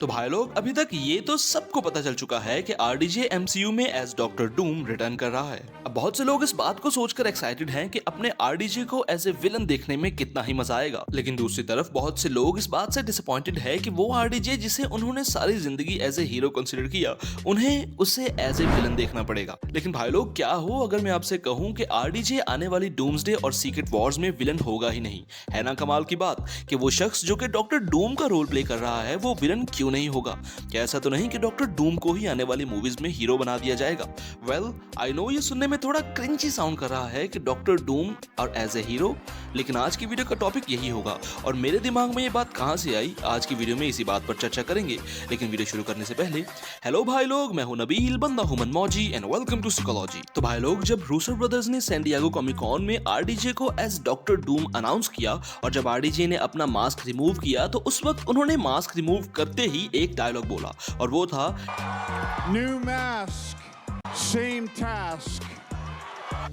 तो भाई लोग अभी तक ये तो सबको पता चल चुका है कि आरडीजे एमसीयू में एज डॉक्टर डूम रिटर्न कर रहा है। अब बहुत से लोग इस बात को सोचकर एक्साइटेड हैं कि अपने आरडीजे को एज ए विलन देखने में कितना ही मजा आएगा, लेकिन दूसरी तरफ बहुत से लोग इस बात से डिसअपॉइंटेड है कि वो आरडीजे जिसे उन्होंने सारी जिंदगी एज ए हीरो कंसिडर किया, उन्हें उसे एज ए विलन देखना पड़ेगा। लेकिन भाई लोग क्या हो अगर मैं आपसे कहूं कि आरडीजे आने वाली डूम्सडे और सीक्रेट वॉर्स में विलन होगा ही नहीं। है ना कमाल की बात कि वो शख्स जो कि डॉक्टर डूम का रोल प्ले कर रहा है वो विलन क्यों नहीं होगा। क्या ऐसा तो नहीं कि डॉक्टर डूम को ही आने वाली मूवीज में हीरो बना दिया जाएगा। वेल आई नो ये सुनने में थोड़ा क्रिंची साउंड कर रहा है कि डॉक्टर डूम और एज ए हीरो, लेकिन आज की वीडियो का टॉपिक यही होगा और मेरे दिमाग में ये बात कहां से आई, आज की वीडियो में इसी बात पर चर्चा करेंगे। लेकिन वीडियो शुरू करने से पहले हेलो भाई लोग, मैं हूं नबील, बंदा हूं मनमौजी एंड वेलकम टू साइकोलॉजी। तो भाई लोग जब रूसो ब्रदर्स ने सैन डिएगो कॉमिक कॉन में आरडीजे को एज डॉक्टर डूम अनाउंस किया और जब आरडीजे ने अपना मास्क रिमूव किया तो उस वक्त उन्होंने मास्क रिमूव करते ही एक डायलॉग बोला और वो था New mask, same task.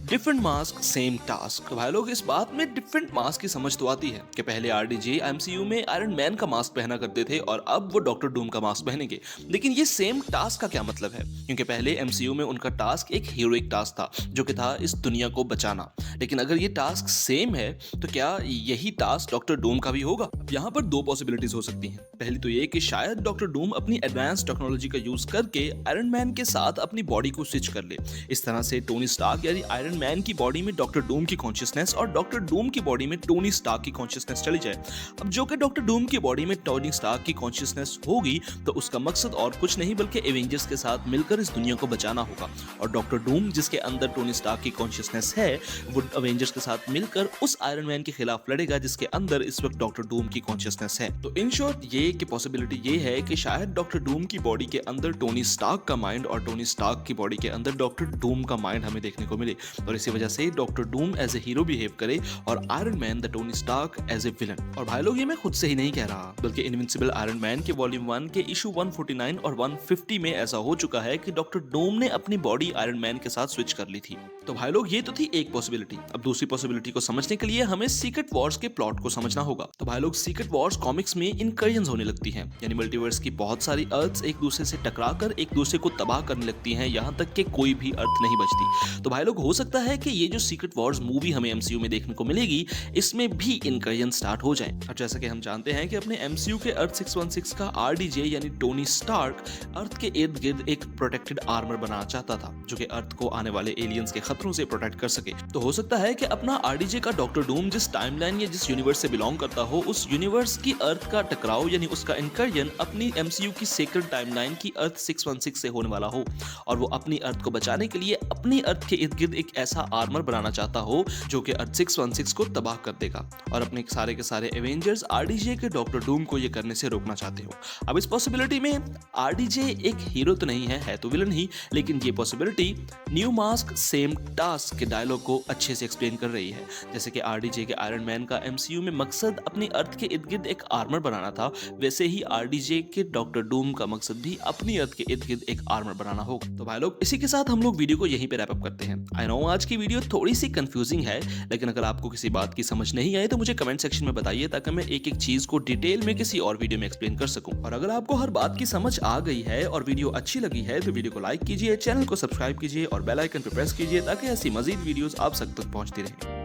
Different mask same task. तो भाई लोग इस बात में डिफरेंट मास्क की समझ तो आती है कि पहले आरडीजे एमसीयू में आयरन मैन का मास्क पहना करते थे और अब वो डॉक्टर डूम का मास्क पहनेंगे, लेकिन ये सेम टास्क का क्या मतलब है? क्योंकि पहले एमसीयू में उनका टास्क एक हीरोइक टास्क था जो कि था इस दुनिया को बचाना, लेकिन अगर ये टास्क सेम है तो क्या यही टास्क डॉक्टर डूम का भी होगा? यहाँ पर दो पॉसिबिलिटीज हो सकती हैं। पहली तो ये कि शायद डॉक्टर डूम अपनी एडवांस टेक्नोलॉजी का यूज करके आयरन मैन के साथ अपनी बॉडी को स्विच कर ले। इस तरह से टोनी स्टार्क यानी आयरन मैन की बॉडी में डॉक्टर डूम की कॉन्शियसनेस और डॉक्टर डूम की बॉडी में टोनी स्टार्क की कॉन्शियसनेस चली जाए। अब जो कि डॉक्टर डूम की बॉडी में टोनी स्टार्क की कॉन्शियसनेस होगी तो उसका मकसद और कुछ नहीं बल्कि एवेंजर्स के साथ मिलकर इस दुनिया को बचाना होगा, और डॉक्टर डूम जिसके अंदर टोनी स्टार्क की कॉन्शियसनेस है वो एवेंजर्स के साथ मिलकर उस आयरन मैन के खिलाफ लड़ेगा जिसके अंदर इस वक्त डॉक्टर डूम की कॉन्शियसनेस है। तो इन शॉर्ट ये की पॉसिबिलिटी ये है कि शायद डॉक्टर डूम की बॉडी के अंदर टोनी स्टार्क का माइंड और टोनी स्टार्क की बॉडी के अंदर डॉक्टर डूम का माइंड हमें देखने को मिले, और इसी वजह से doctor Doom as a hero behave करे और Iron Man the Tony Stark as a villain. और भाई लोग ये मैं खुद से ही नहीं कह रहा, बल्कि इनविंसिबल आयरन मैन के वॉल्यूम 1 के इशू 149 और 150 में ऐसा हो चुका है कि डॉक्टर डूम ने अपनी बॉडी आयरन मैन के साथ स्विच कर ली थी। तो भाई लोग ये तो थी एक पॉसिबिलिटी। अब दूसरी पॉसिबिलिटी को समझने के लिए हमें सीक्रेट वॉर्स के प्लॉट को समझना होगा। तो भाई लोग सीक्रेट वॉर्स कॉमिक्स में इनकर्जन्स होने लगती हैं, यानी मल्टीवर्स की बहुत सारी अर्थ्स एक दूसरे से टकराकर एक दूसरे को तबाह करने लगती हैं, यहाँ तक कि कोई भी अर्थ नहीं बचती। तो भाई लोग हो सकता है कि ये जो सीक्रेट वॉर्स मूवी हमें एमसीयू में देखने को मिलेगी इसमें भी इनकर्जन स्टार्ट हो जाए। और जैसा कि हम जानते हैं कि अपने एमसीयू के अर्थ 616 का आरडीजे यानी टोनी स्टार्क अर्थ के इर्द गिर्द एक प्रोटेक्टेड आर्मर बनाना चाहता था जो कि अर्थ को आने वाले एलियंस के खतरों से प्रोटेक्ट कर सके। तो हो सकता है कि अपना आरडीजे का डॉक्टर डूम जिस टाइमलाइन या जिस यूनिवर्स से बिलोंग करता हो उस यूनिवर्स की अर्थ का टकराव यानी उसका इनकर्जन अपनी एमसीयू की सेक्रेड टाइमलाइन की अर्थ 616 से होने वाला हो, और वो अपनी अर्थ को बचाने के लिए अपनी अर्थ के इर्द गिर्द एक ऐसा आर्मर बनाना चाहता हो जो कि अर्थ 616 को तबाह कर देगा, और अपने सारे के सारे एवेंजर्स आरडीजे के डॉक्टर डूम को ये करने से रोकना चाहते हो। अब इस पॉसिबिलिटी में आरडीजे एक हीरो तो नहीं है तो विलन ही, लेकिन ये possibility new mask same task के डायलॉग को अच्छे से एक्सप्लेन कर रही है। जैसे कि आरडीजे के आयरन मैन का एमसीयू में मकसद अपनी अर्थ के इर्द गिर्द एक आर्मर बनाना था, वैसे ही आरडीजे के डॉक्टर डूम का मकसद भी अपनी अर्थ के इर्द गिर्द एक आर्मर बनाना होगा। तो भाई लोग इसी के साथ हम लोग वीडियो को यहीं पे रैप अप करते हैं। आई नो आज की वीडियो थोड़ी सी कंफ्यूजिंग है, लेकिन अगर आपको किसी बात की समझ नहीं आई तो मुझे कमेंट सेक्शन में बताइए ताकि मैं एक एक चीज को डिटेल में किसी और वीडियो में एक्सप्लेन कर सकूं। और अगर आपको हर बात की समझ आ गई है और वीडियो अच्छी लगी है तो वीडियो को लाइक कीजिए, चैनल को सब्सक्राइब कीजिए और बेल आइकन पर प्रेस कीजिए ताकि ऐसी मजीद वीडियोस आप तक पहुंचती रहें।